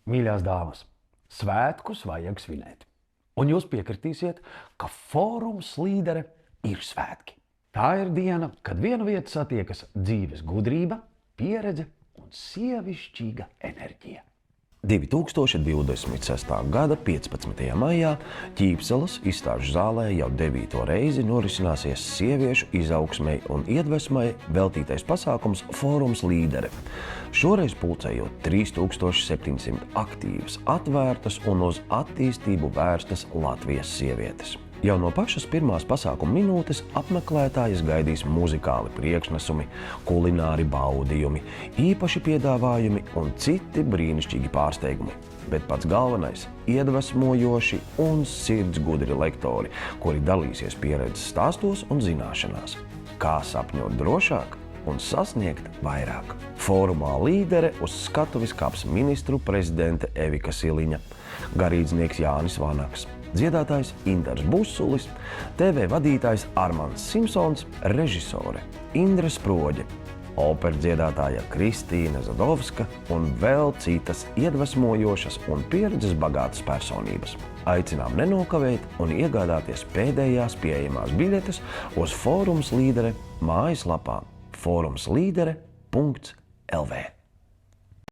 Mīļās dāmas, svētkus vajag svinēt. Un jūs piekritīsiet, ka fórums līdere ir svētki. Tā ir diena, kad viena vieta satiekas dzīves gudrība, pieredze un sievišķīga enerģija. 2026. gada 15. maijā Ķīpseles izstāžu zālē jau 9. reizi norisināsies sieviešu izaugsmei un iedvesmai veltītais pasākums Fórums līdere. Šoreiz pulcējot 3700 aktīvas, atvērtas un uz attīstību vērstas Latvijas sievietes. Jau no pašas pirmās pasākuma minūtes apmeklētājas gaidīs muzikāli priekšnesumi, kulināri baudījumi, īpaši piedāvājumi un citi brīnišķīgi pārsteigumi. Bet pats galvenais – iedvesmojoši un sirdsgudri lektori, kuri dalīsies pieredzes stāstos un zināšanās. Kā sapņot drošāk un sasniegt vairāk. Fórumā līdere uz skatuves kāps ministru prezidente Evika Siliņa, garīdznieks Jānis Vanaks, dziedātājs Intars Busulis, TV vadītājs Armands Simpsons, režisore Indra Sproģe, operdziedātāja Kristīna Zadovska un vēl citas iedvesmojošas un pieredzes bagātas personības. Aicinām nenokavēt un iegādāties pēdējās pieejamās biļetes uz Fórums līdere mājaslapā forumslīdere.lv.